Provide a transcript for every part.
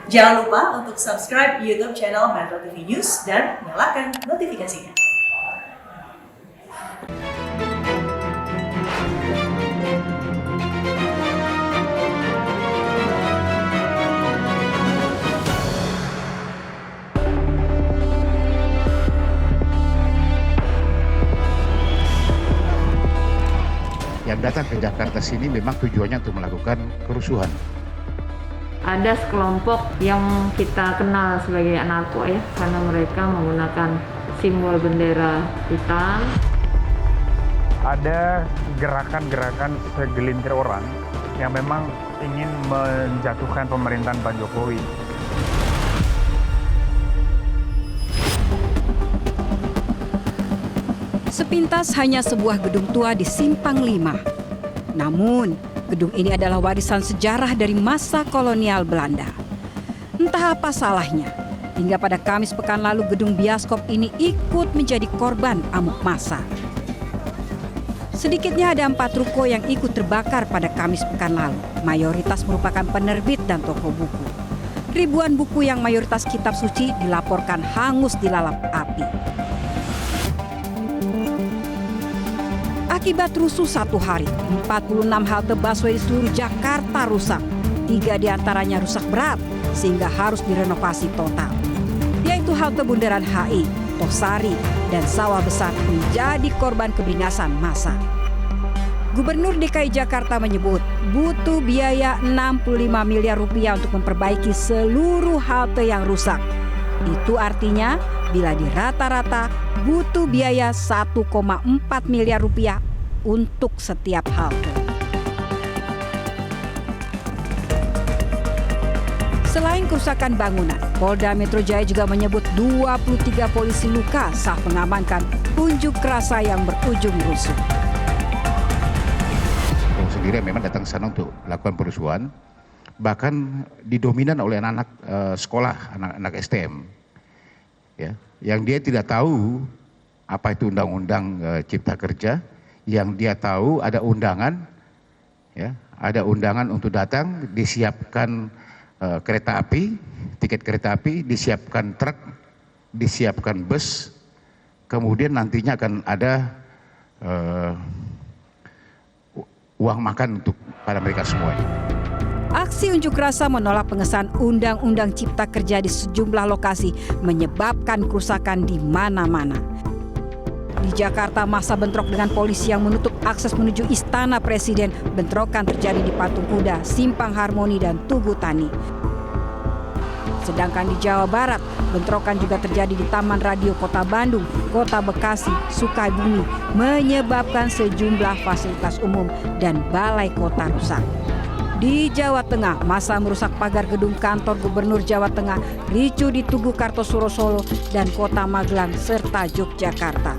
Jangan lupa untuk subscribe YouTube channel Metro TV News dan nyalakan notifikasinya. Yang datang ke Jakarta sini memang tujuannya untuk melakukan kerusuhan. Ada sekelompok yang kita kenal sebagai anarko ya, karena mereka menggunakan simbol bendera hitam. Ada gerakan-gerakan segelintir orang yang memang ingin menjatuhkan pemerintahan Pak Jokowi. Sepintas hanya sebuah gedung tua di Simpang 5. Namun, gedung ini adalah warisan sejarah dari masa kolonial Belanda. Entah apa salahnya, hingga pada Kamis pekan lalu gedung bioskop ini ikut menjadi korban amuk massa. Sedikitnya ada 4 ruko yang ikut terbakar pada Kamis pekan lalu. Mayoritas merupakan penerbit dan toko buku. Ribuan buku yang mayoritas kitab suci dilaporkan hangus dilalap api. Akibat rusuh 1 hari, 46 halte busway di seluruh Jakarta rusak. 3 diantaranya rusak berat sehingga harus direnovasi total. Yaitu halte Bundaran HI, Tosari, dan Sawah Besar menjadi korban kebingasan massa. Gubernur DKI Jakarta menyebut butuh biaya 65 miliar rupiah untuk memperbaiki seluruh halte yang rusak. Itu artinya bila di rata-rata butuh biaya 1,4 miliar rupiah untuk setiap halte. Selain kerusakan bangunan, Polda Metro Jaya juga menyebut 23 polisi luka saat mengamankan unjuk rasa yang berujung rusuh. Yang sendiri memang datang ke sana untuk melakukan perusuhan, bahkan didominan oleh anak-anak sekolah, anak-anak STM. Ya, yang dia tidak tahu apa itu undang-undang Cipta Kerja, yang dia tahu ada undangan, ya, ada undangan untuk datang, disiapkan kereta api, tiket kereta api, disiapkan truk, disiapkan bus, kemudian nantinya akan ada uang makan untuk pada mereka semuanya. Aksi unjuk rasa menolak pengesahan Undang-Undang Cipta Kerja di sejumlah lokasi menyebabkan kerusakan di mana-mana. Di Jakarta, massa bentrok dengan polisi yang menutup akses menuju Istana Presiden. Bentrokan terjadi di Patung Kuda, Simpang Harmoni, dan Tugu Tani. Sedangkan di Jawa Barat, bentrokan juga terjadi di Taman Radio Kota Bandung, Kota Bekasi, Sukabumi, menyebabkan sejumlah fasilitas umum dan balai kota rusak. Di Jawa Tengah, massa merusak pagar gedung kantor Gubernur Jawa Tengah, ricu di Tugu Kartosuro Solo dan Kota Magelang serta Yogyakarta.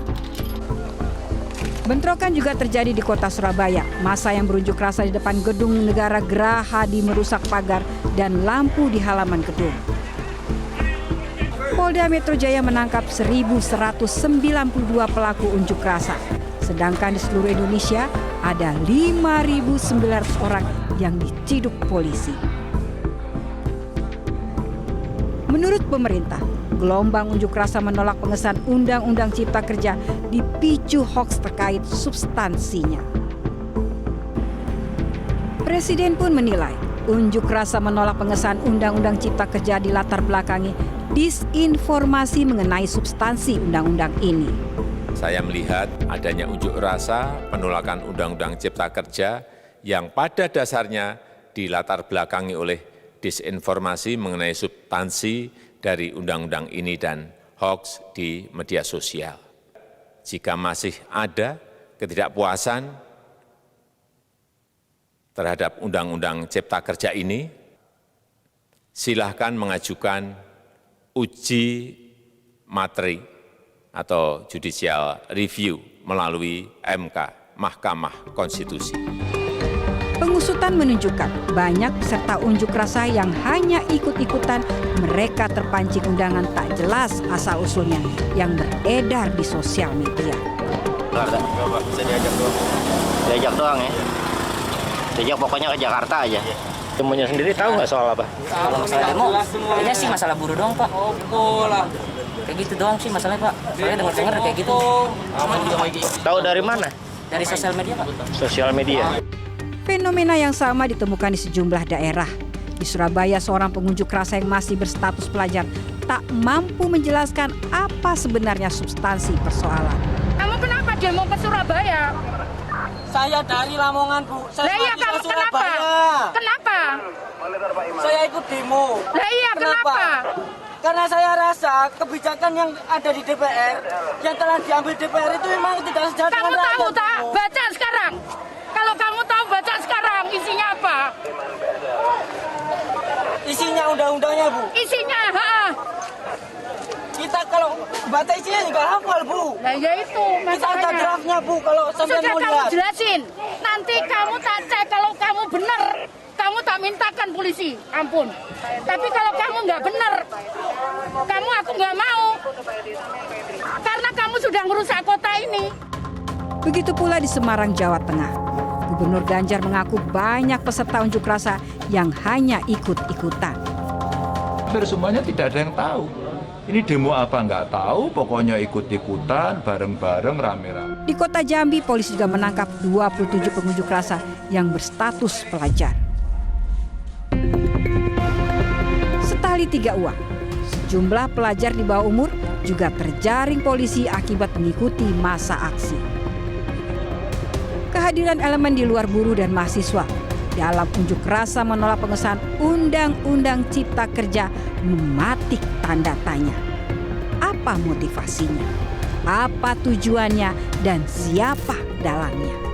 Bentrokan juga terjadi di Kota Surabaya. Massa yang berunjuk rasa di depan Gedung Negara Gerahadi merusak pagar dan lampu di halaman gedung. Polda Metro Jaya menangkap 1.192 pelaku unjuk rasa. Sedangkan di seluruh Indonesia ada 5.900 orang yang diciduk polisi. Menurut pemerintah, gelombang unjuk rasa menolak pengesahan Undang-Undang Cipta Kerja dipicu hoaks terkait substansinya. Presiden pun menilai unjuk rasa menolak pengesahan Undang-Undang Cipta Kerja dilatar belakangi disinformasi mengenai substansi undang-undang ini. Saya melihat adanya unjuk rasa penolakan Undang-Undang Cipta Kerja yang pada dasarnya dilatar belakangi oleh disinformasi mengenai substansi dari undang-undang ini dan hoaks di media sosial. Jika masih ada ketidakpuasan terhadap Undang-Undang Cipta Kerja ini, silahkan mengajukan uji materi atau judicial review melalui MK, Mahkamah Konstitusi. Pengusutan menunjukkan banyak peserta unjuk rasa yang hanya ikut-ikutan, mereka terpancing undangan tak jelas asal-usulnya yang beredar di sosial media. Enggak, bisa diajak doang. Diajak doang ya? Diajak pokoknya ke Jakarta aja. Demonya sendiri tahu nggak soal apa? Kalau masalah demo, kayaknya sih masalah buruh doang Pak. Kayak gitu doang sih masalahnya Pak. Saya dengar kayak gitu. Tahu dari mana? Dari sosial media Pak. Sosial media. Fenomena yang sama ditemukan di sejumlah daerah. Di Surabaya, seorang pengunjuk rasa yang masih berstatus pelajar tak mampu menjelaskan apa sebenarnya substansi persoalan. Kamu kenapa demo ke Surabaya? Saya dari Lamongan, Bu. Saya iya, kamu kenapa? Kenapa? Saya ikut demo. Lah iya, kenapa? Karena saya rasa kebijakan yang ada di DPR, yang telah diambil DPR itu memang tidak sejalan dengan rakyat. Kamu tahu tak? Baca sekarang. Kalau kamu tahu, baca sekarang. Isinya apa? Isinya undang-undangnya, Bu. Isinya, Kita kalau baca isinya juga hafal, Bu. Nah ya itu masalahnya. Kita ada draftnya, Bu, kalau sampai sudah mau kamu lihat. jelasin. Nanti kamu tak cek kalau kamu benar. Kamu tak mintakan polisi, ampun. Tapi kalau kamu nggak benar, aku nggak mau. Karena kamu sudah merusak kota ini. Begitu pula di Semarang, Jawa Tengah. Gubernur Ganjar mengaku banyak peserta unjuk rasa yang hanya ikut-ikutan. Hampir semuanya tidak ada yang tahu. Ini demo apa nggak tahu, pokoknya ikut-ikutan, bareng-bareng, rame-rame. Di kota Jambi, polisi juga menangkap 27 pengunjuk rasa yang berstatus pelajar. Setali 3 uang, sejumlah pelajar di bawah umur juga terjaring polisi akibat mengikuti masa aksi. Kehadiran elemen di luar buruh dan mahasiswa dalam unjuk rasa menolak pengesahan Undang-Undang Cipta Kerja mematik tanda tanya. Apa motivasinya? Apa tujuannya? Dan siapa dalangnya?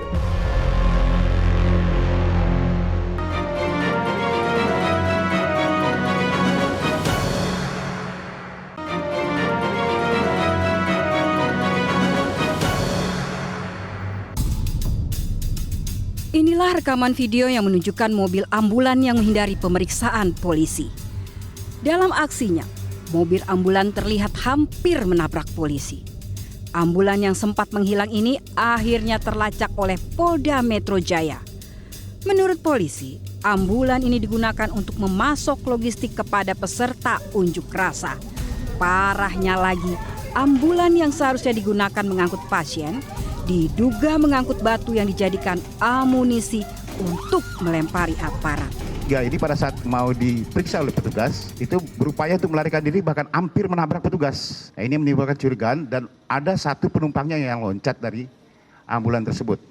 Inilah rekaman video yang menunjukkan mobil ambulan yang menghindari pemeriksaan polisi. Dalam aksinya, mobil ambulan terlihat hampir menabrak polisi. Ambulan yang sempat menghilang ini akhirnya terlacak oleh Polda Metro Jaya. Menurut polisi, ambulan ini digunakan untuk memasok logistik kepada peserta unjuk rasa. Parahnya lagi, ambulan yang seharusnya digunakan mengangkut pasien diduga mengangkut batu yang dijadikan amunisi untuk melempari aparat. Ya, ini pada saat mau diperiksa oleh petugas, itu berupaya untuk melarikan diri bahkan hampir menabrak petugas. Nah, ini menimbulkan curigaan dan ada satu penumpangnya yang loncat dari ambulan tersebut.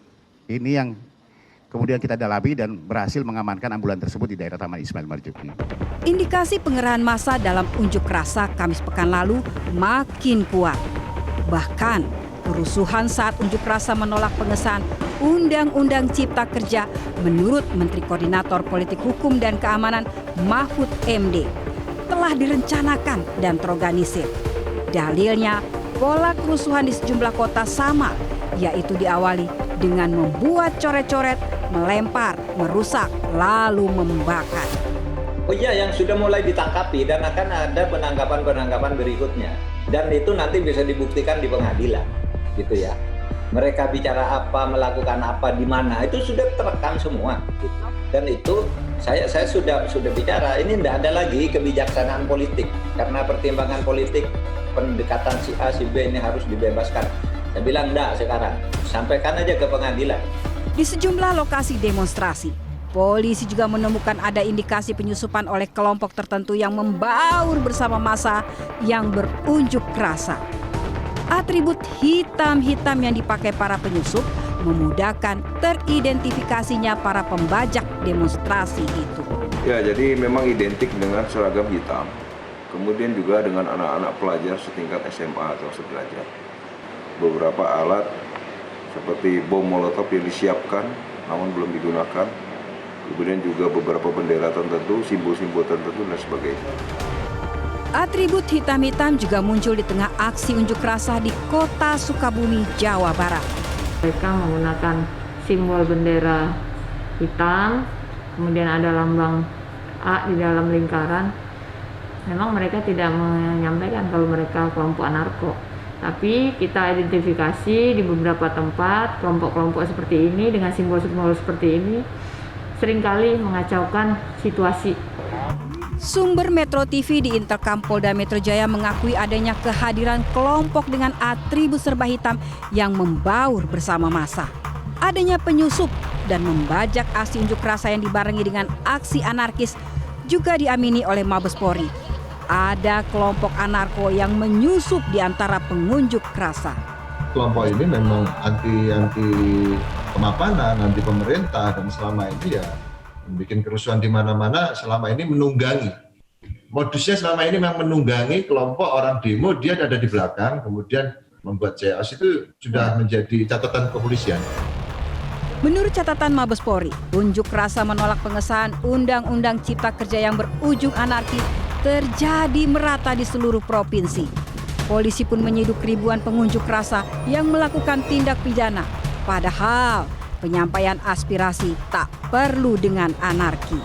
Ini yang kemudian kita dalami dan berhasil mengamankan ambulan tersebut di daerah Taman Ismail Marzuki. Indikasi pengerahan massa dalam unjuk rasa Kamis pekan lalu makin kuat. Bahkan kerusuhan saat unjuk rasa menolak pengesahan Undang-Undang Cipta Kerja menurut Menteri Koordinator Politik Hukum dan Keamanan Mahfud MD telah direncanakan dan terorganisir. Dalilnya, pola kerusuhan di sejumlah kota sama, yaitu diawali dengan membuat coret-coret, melempar, merusak, lalu membakar. Oh iya, yang sudah mulai ditangkapi dan akan ada penangkapan-penangkapan berikutnya. Dan itu nanti bisa dibuktikan di pengadilan. Gitu ya, mereka bicara apa, melakukan apa, di mana, itu sudah terekam semua gitu. Dan itu saya sudah bicara, ini tidak ada lagi kebijaksanaan politik karena pertimbangan politik, pendekatan si A si B ini harus dibebaskan. Saya bilang enggak sekarang, sampaikan aja ke pengadilan. Di sejumlah lokasi demonstrasi, polisi juga menemukan ada indikasi penyusupan oleh kelompok tertentu yang membaur bersama massa yang berunjuk rasa. Atribut hitam-hitam yang dipakai para penyusup memudahkan teridentifikasinya para pembajak demonstrasi itu. Ya, jadi memang identik dengan seragam hitam. Kemudian juga dengan anak-anak pelajar setingkat SMA atau sederajat. Beberapa alat seperti bom molotov yang disiapkan namun belum digunakan. Kemudian juga beberapa bendera tertentu, simbol-simbol tertentu dan sebagainya. Atribut hitam-hitam juga muncul di tengah aksi unjuk rasa di kota Sukabumi, Jawa Barat. Mereka menggunakan simbol bendera hitam, kemudian ada lambang A di dalam lingkaran. Memang mereka tidak menyampaikan kalau mereka kelompok anarko. Tapi kita identifikasi di beberapa tempat kelompok-kelompok seperti ini dengan simbol-simbol seperti ini seringkali mengacaukan situasi. Sumber Metro TV di Interkam Polda Metro Jaya mengakui adanya kehadiran kelompok dengan atribut serba hitam yang membaur bersama massa. Adanya penyusup dan membajak aksi unjuk rasa yang dibarengi dengan aksi anarkis juga diamini oleh Mabes Polri. Ada kelompok anarko yang menyusup di antara pengunjuk rasa. Kelompok ini memang anti kemapanan, anti pemerintah, dan selama ini ya bikin kerusuhan di mana-mana, selama ini menunggangi. Modusnya selama ini memang menunggangi kelompok orang demo, dia ada di belakang, kemudian membuat chaos. Itu sudah menjadi catatan kepolisian. Menurut catatan Mabes Polri, unjuk rasa menolak pengesahan Undang-Undang Cipta Kerja yang berujung anarki terjadi merata di seluruh provinsi. Polisi pun menyiduk ribuan pengunjuk rasa yang melakukan tindak pidana. Padahal penyampaian aspirasi tak perlu dengan anarki.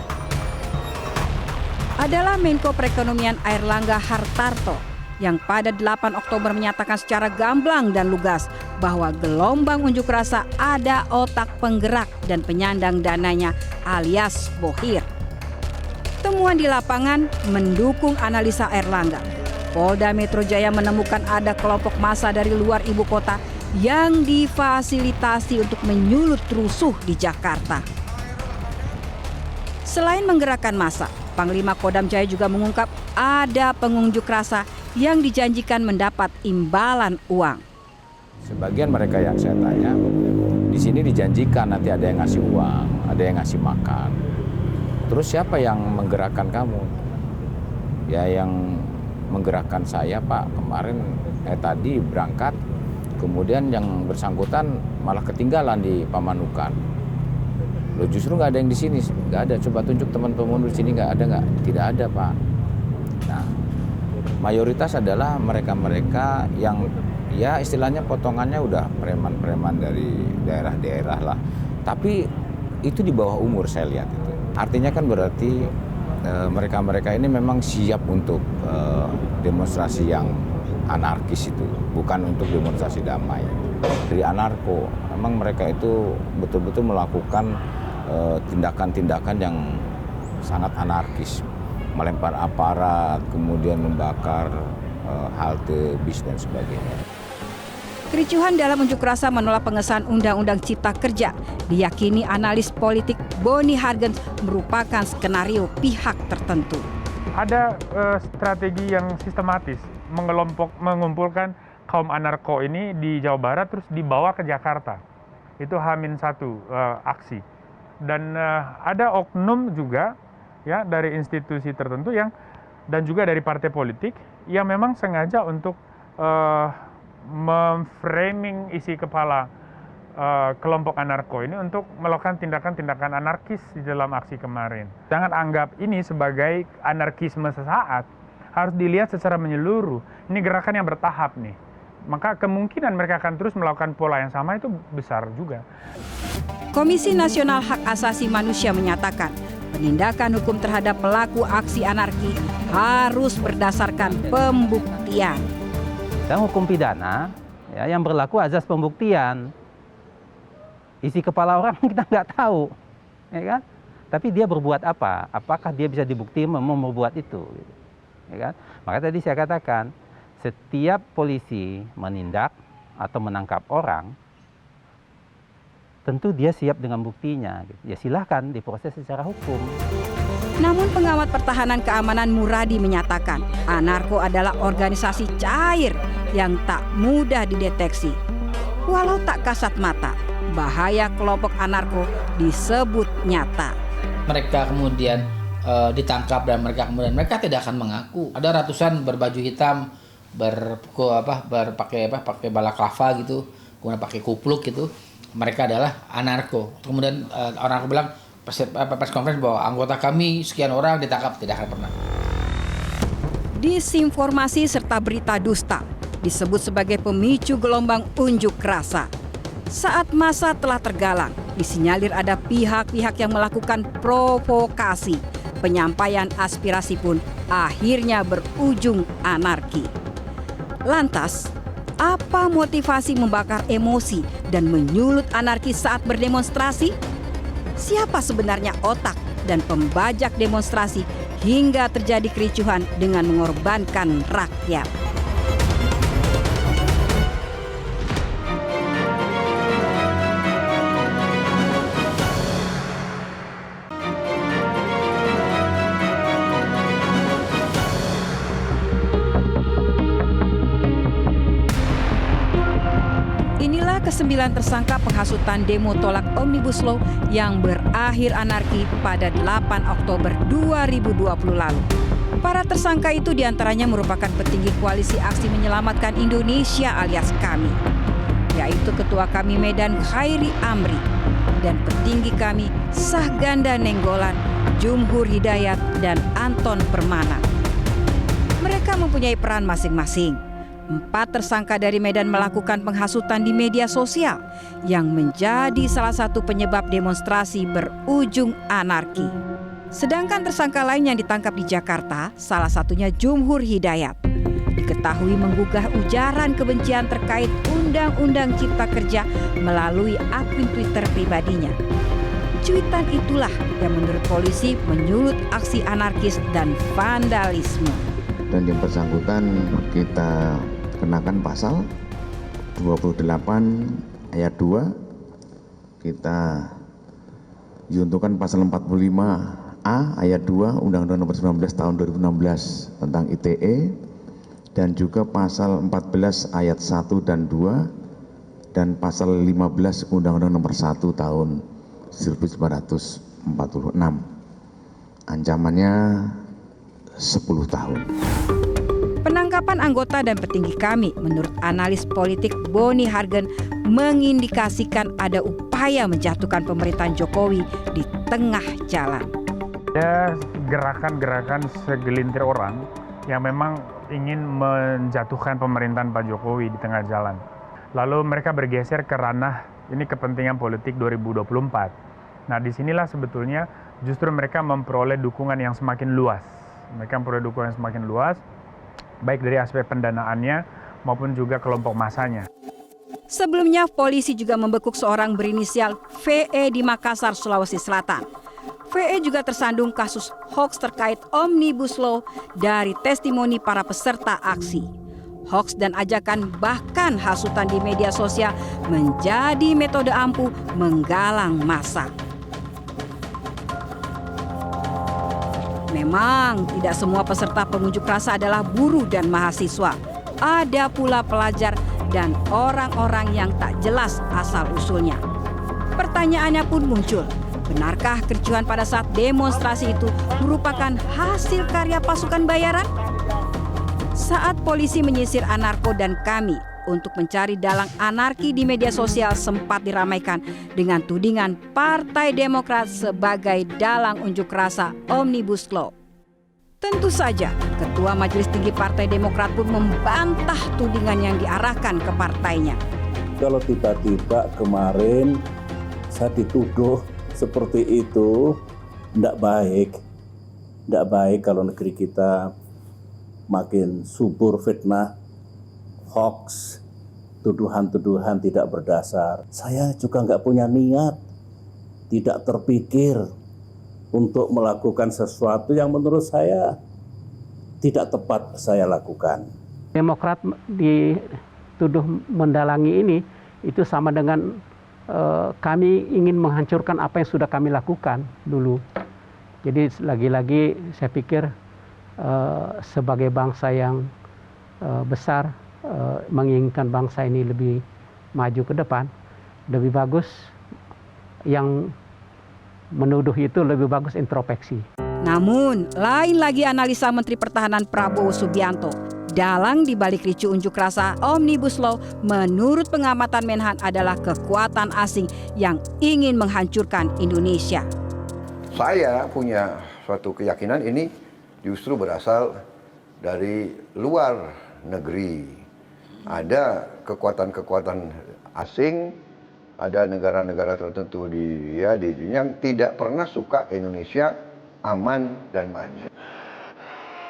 Adalah Menko Perekonomian Airlangga Hartarto yang pada 8 Oktober menyatakan secara gamblang dan lugas bahwa gelombang unjuk rasa ada otak penggerak dan penyandang dananya alias bohir. Temuan di lapangan mendukung analisa Airlangga. Polda Metro Jaya menemukan ada kelompok massa dari luar ibu kota yang difasilitasi untuk menyulut rusuh di Jakarta. Selain menggerakkan massa, Panglima Kodam Jaya juga mengungkap ada pengunjuk rasa yang dijanjikan mendapat imbalan uang. Sebagian mereka yang saya tanya, di sini dijanjikan nanti ada yang ngasih uang, ada yang ngasih makan. Terus siapa yang menggerakkan kamu? Ya yang menggerakkan saya Pak, kemarin tadi berangkat, kemudian yang bersangkutan malah ketinggalan di Pamanukan. Loh justru nggak ada yang di sini, nggak ada. Coba tunjuk teman pemundur di sini nggak ada nggak? Tidak ada Pak. Nah, mayoritas adalah mereka-mereka yang ya istilahnya potongannya udah preman-preman dari daerah-daerah lah. Tapi itu di bawah umur saya lihat itu. Artinya kan berarti mereka-mereka ini memang siap untuk demonstrasi yang anarkis itu, bukan untuk demonstrasi damai. Dari anarko, memang mereka itu betul-betul melakukan tindakan-tindakan yang sangat anarkis. Melempar aparat, kemudian membakar halte bis dan sebagainya. Kericuhan dalam unjuk rasa menolak pengesahan Undang-Undang Cipta Kerja diyakini analis politik Boni Hargens merupakan skenario pihak tertentu. Ada strategi yang sistematis mengumpulkan kaum anarko ini di Jawa Barat terus dibawa ke Jakarta. Itu H-1 aksi. Dan ada oknum juga ya dari institusi tertentu yang dan juga dari partai politik yang memang sengaja untuk memframing isi kepala kelompok anarko ini untuk melakukan tindakan-tindakan anarkis di dalam aksi kemarin. Jangan anggap ini sebagai anarkisme sesaat, harus dilihat secara menyeluruh. Ini gerakan yang bertahap nih. Maka kemungkinan mereka akan terus melakukan pola yang sama itu besar juga. Komisi Nasional Hak Asasi Manusia menyatakan penindakan hukum terhadap pelaku aksi anarki harus berdasarkan pembuktian. Dan hukum pidana ya, yang berlaku azas pembuktian. Isi kepala orang kita nggak tahu, ya kan? Tapi dia berbuat apa? Apakah dia bisa dibuktikan membuat itu? Ya kan? Maka tadi saya katakan, setiap polisi menindak atau menangkap orang, tentu dia siap dengan buktinya. Ya silahkan diproses secara hukum. Namun pengamat pertahanan keamanan Muradi menyatakan anarko adalah organisasi cair yang tak mudah dideteksi. Walau tak kasat mata, bahaya kelompok anarko disebut nyata. Mereka kemudian ditangkap dan mereka tidak akan mengaku. Ada ratusan berbaju hitam, pakai balaklava gitu, kemudian pakai kupluk gitu. Mereka adalah anarko. Kemudian orang bilang press conference bahwa anggota kami sekian orang ditangkap, tidak akan pernah. Disinformasi serta berita dusta disebut sebagai pemicu gelombang unjuk rasa. Saat massa telah tergalang, disinyalir ada pihak-pihak yang melakukan provokasi. Penyampaian aspirasi pun akhirnya berujung anarki. Lantas, apa motivasi membakar emosi dan menyulut anarki saat berdemonstrasi? siapa sebenarnya otak dan pembajak demonstrasi hingga terjadi kericuhan dengan mengorbankan rakyat. Inilah ke-9 tersangka penghasutan demo tolak Omnibus Law yang berakhir anarki pada 8 Oktober 2020 lalu. Para tersangka itu diantaranya merupakan petinggi koalisi aksi menyelamatkan Indonesia alias KAMI, yaitu Ketua KAMI Medan Khairi Amri dan petinggi KAMI Sahganda Nenggolan, Jumhur Hidayat, dan Anton Permana. Mereka mempunyai peran masing-masing. 4 tersangka dari Medan melakukan penghasutan di media sosial yang menjadi salah satu penyebab demonstrasi berujung anarki. Sedangkan tersangka lain yang ditangkap di Jakarta, salah satunya Jumhur Hidayat, diketahui menggugah ujaran kebencian terkait Undang-Undang Cipta Kerja melalui akun Twitter pribadinya. Cuitan itulah yang menurut polisi menyulut aksi anarkis dan vandalisme. Dan yang bersangkutan kita kenakan pasal 28 ayat 2, kita juntukan pasal 45A ayat 2 Undang-Undang Nomor 19 Tahun 2016 tentang ITE, dan juga pasal 14 ayat 1 dan 2 dan pasal 15 Undang-Undang Nomor 1 Tahun 1946. Ancamannya 10 tahun. Penangkapan anggota dan petinggi KAMI menurut analis politik Boni Hargen mengindikasikan ada upaya menjatuhkan pemerintahan Jokowi di tengah jalan. Ada gerakan-gerakan segelintir orang yang memang ingin menjatuhkan pemerintahan Pak Jokowi di tengah jalan. Lalu mereka bergeser ke ranah ini kepentingan politik 2024. Nah, disinilah sebetulnya justru mereka memperoleh dukungan yang semakin luas. Mereka memperoleh dukungan yang semakin luas, baik dari aspek pendanaannya maupun juga kelompok masanya. Sebelumnya, polisi juga membekuk seorang berinisial VE di Makassar, Sulawesi Selatan. VE juga tersandung kasus hoaks terkait Omnibus Law dari testimoni para peserta aksi. Hoaks dan ajakan bahkan hasutan di media sosial menjadi metode ampuh menggalang massa. Memang tidak semua peserta pengunjuk rasa adalah buruh dan mahasiswa. Ada pula pelajar dan orang-orang yang tak jelas asal-usulnya. Pertanyaannya pun muncul, benarkah kericuhan pada saat demonstrasi itu merupakan hasil karya pasukan bayaran? Saat polisi menyisir anarko dan KAMI untuk mencari dalang anarki di media sosial sempat diramaikan dengan tudingan Partai Demokrat sebagai dalang unjuk rasa Omnibus Law. Tentu saja, Ketua Majelis Tinggi Partai Demokrat pun membantah tudingan yang diarahkan ke partainya. Kalau tiba-tiba kemarin saya dituduh seperti itu, tidak baik. Tidak baik kalau negeri kita makin subur fitnah, hoax, tuduhan-tuduhan tidak berdasar. Saya juga nggak punya niat, tidak terpikir untuk melakukan sesuatu yang menurut saya tidak tepat saya lakukan. Demokrat dituduh mendalangi ini itu sama dengan kami ingin menghancurkan apa yang sudah kami lakukan dulu. Jadi lagi-lagi saya pikir sebagai bangsa yang besar, menginginkan bangsa ini lebih maju ke depan, lebih bagus yang menuduh itu lebih bagus introspeksi. Namun, lain lagi analisa Menteri Pertahanan Prabowo Subianto. Dalang di balik ricu unjuk rasa Omnibus Law menurut pengamatan Menhan adalah kekuatan asing yang ingin menghancurkan Indonesia. Saya punya suatu keyakinan ini justru berasal dari luar negeri. Ada kekuatan-kekuatan asing, ada negara-negara tertentu di dunia yang tidak pernah suka Indonesia aman dan maju.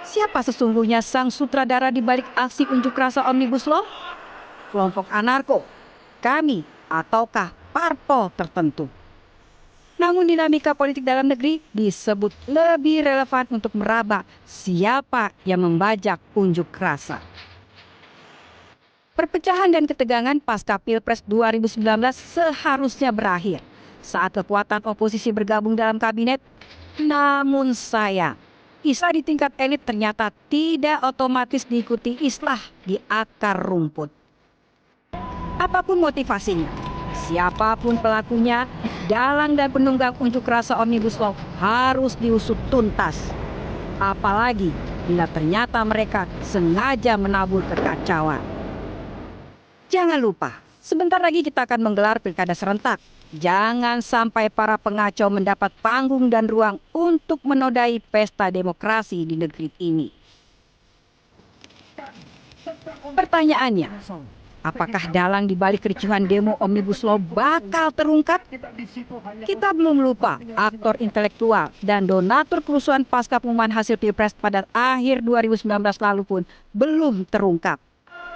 Siapa sesungguhnya sang sutradara di balik aksi unjuk rasa Omnibus Law? Kelompok anarko, KAMI, ataukah parpol tertentu? Namun dinamika politik dalam negeri disebut lebih relevan untuk meraba siapa yang membajak unjuk rasa. Perpecahan dan ketegangan pasca Pilpres 2019 seharusnya berakhir saat kekuatan oposisi bergabung dalam kabinet. Namun sayang, islah di tingkat elit ternyata tidak otomatis diikuti islah di akar rumput. Apapun motivasinya, siapapun pelakunya, dalang dan penunggang unjuk rasa Omnibus Law harus diusut tuntas. Apalagi bila ternyata mereka sengaja menabur kekacauan. Jangan lupa, sebentar lagi kita akan menggelar pilkada serentak. Jangan sampai para pengacau mendapat panggung dan ruang untuk menodai pesta demokrasi di negeri ini. Pertanyaannya, apakah dalang di balik kericuhan demo Omnibus Law bakal terungkap? Kita belum lupa aktor intelektual dan donatur kerusuhan pasca pengumuman hasil Pilpres pada akhir 2019 lalu pun belum terungkap.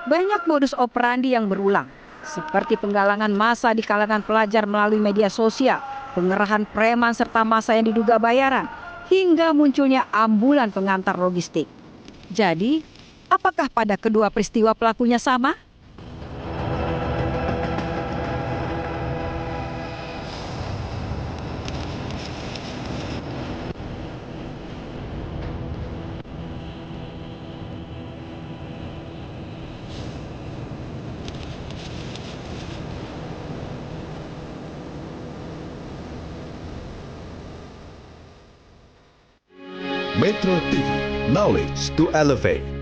Banyak modus operandi yang berulang, seperti penggalangan massa di kalangan pelajar melalui media sosial, pengerahan preman serta massa yang diduga bayaran, hingga munculnya ambulan pengantar logistik. Jadi, apakah pada kedua peristiwa pelakunya sama? Metro TV, knowledge to elevate.